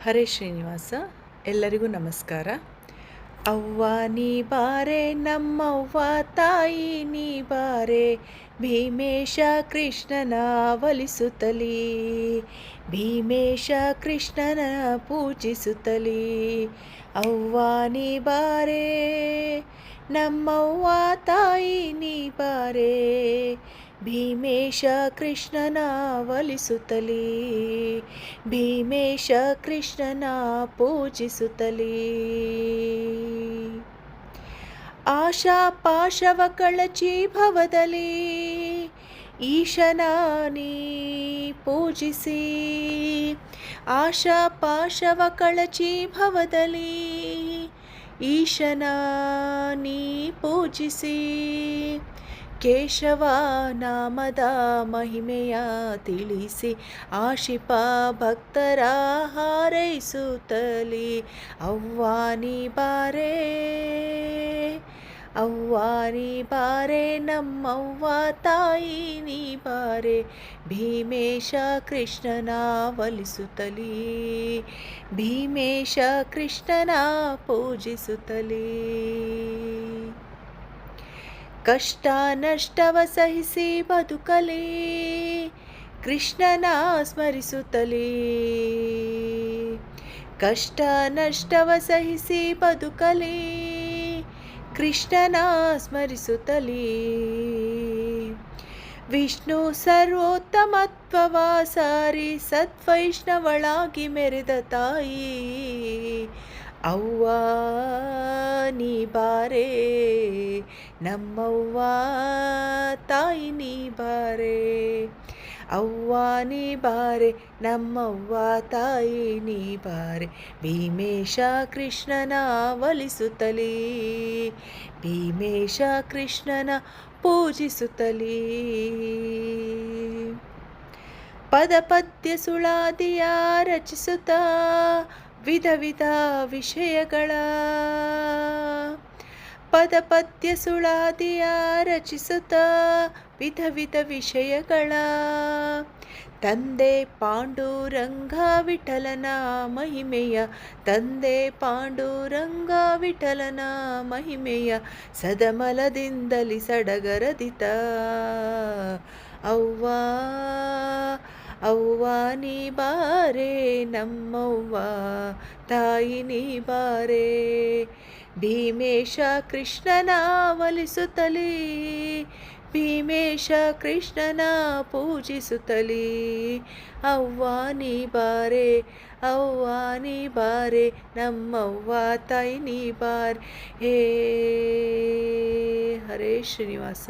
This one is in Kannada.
ಹರೇ ಶ್ರೀನಿವಾಸ. ಎಲ್ಲರಿಗೂ ನಮಸ್ಕಾರ. ಅವ್ವ ನೀ ಬಾರೆ ನಮ್ಮವ್ವ ತಾಯಿ ನೀ ಬಾರೆ, ಭೀಮೇಶ ಕೃಷ್ಣನ ಒಲಿಸುತ್ತಲೀ, ಭೀಮೇಶ ಕೃಷ್ಣನ ಪೂಜಿಸುತ್ತಲೀ. ಅವ್ವ ನೀ ಬಾರೆ ನಮ್ಮವ್ವ ತಾಯಿ ನೀ ಬಾರೆ, ಭೀಮೇಶ ಕೃಷ್ಣನ ಒಲಿಸುತ್ತಲೀ, ಭೀಮೇಶ ಕೃಷ್ಣನ ಪೂಜಿಸುತ್ತಲೀ. ಆಶಾ ಪಾಶವ ಕಳಚಿ ಭವದಲ್ಲಿ ಈಶನ ನೀ ಪೂಜಿಸಿ, ಆಶಾ ಪಾಶವ ಕಳಚಿ ಭವದಲ್ಲಿ ಈಶನ ನೀ ಪೂಜಿಸಿ. ಕೇಶವ ನಾಮದ ಮಹಿಮೆಯ ತಿಳಿಸಿ, ಆಶಿಪ ಭಕ್ತರ ಹಾರೈಸುತ್ತಲೀ. ಅವ್ವ ನೀ ಬಾರೆ, ಅವ್ವ ನೀ ಬಾರೆ ನಮ್ಮವ್ವ ತಾಯಿ ನೀ ಬಾರೆ, ಭೀಮೇಶ ಕೃಷ್ಣನ ಒಲಿಸುತ್ತಲೀ, ಭೀಮೇಶ ಕೃಷ್ಣನ ಪೂಜಿಸುತ್ತಲೀ. ಕಷ್ಟ ನಷ್ಟವ ಸಹಿಸಿ ಬದುಕಲೇ, ಕೃಷ್ಣನ ಸ್ಮರಿಸುತ್ತಲೇ, ಕಷ್ಟ ನಷ್ಟವ ಸಹಿಸಿ ಬದುಕಲೇ, ಕೃಷ್ಣನ ಸ್ಮರಿಸುತ್ತಲೇ. ವಿಷ್ಣು ಸರ್ವೋತ್ತಮತ್ವವ ಸಾರಿ ಸದ್ವೈಷ್ಣವಳಾಗಿ ಮೆರೆದ ತಾಯಿ, ಅವ್ವ ನೀ ಬಾರೆ ನಮ್ಮವ್ವ ತಾಯಿ ನೀ ಬಾರೆ, ಅವ್ವ ನೀ ಬಾರೆ ನಮ್ಮವ್ವ ತಾಯಿ ನೀ ಬಾರೆ, ಭೀಮೇಶ ಕೃಷ್ಣನ ಒಲಿಸುತ್ತಲೀ, ಭೀಮೇಶ ಕೃಷ್ಣನ ಪೂಜಿಸುತ್ತಲೀ. ಪದ ಪದ್ಯ ಸುಳಾದಿಯ ರಚಿಸುತ್ತಾ ವಿಧ ವಿಧ ವಿಷಯಗಳ, ಪದ ಪದ್ಯ ಸುಳಾದಿಯ ರಚಿಸುತ್ತಾ ವಿಧ ವಿಧ ವಿಷಯಗಳ, ತಂದೆ ಪಾಂಡುರಂಗ ವಿಠಲನ ಮಹಿಮೆಯ, ತಂದೆ ಪಾಂಡುರಂಗ ವಿಠಲನ ಮಹಿಮೆಯ ಸದಮಲದಿಂದಲಿ ಸಡಗರದಿತ. ಅವ್ವ ಅವ್ವ ನೀ ಬಾರೆ ನಮ್ಮವ್ವ ತಾಯಿ ನೀ ಬಾರೆ, ಭೀಮೇಶ ಕೃಷ್ಣನ ಒಲಿಸುತ್ತಲೀ, ಭೀಮೇಶ ಕೃಷ್ಣನ ಪೂಜಿಸುತ್ತಲೀ. ಅವ್ವ ನೀ ಬಾರೆ, ಅವ್ವ ನೀ ಬಾರೆ ನಮ್ಮವ್ವ ತಾಯಿ ನೀ ಬಾರೆ. ಹೇ ಹರೇ ಶ್ರೀನಿವಾಸ.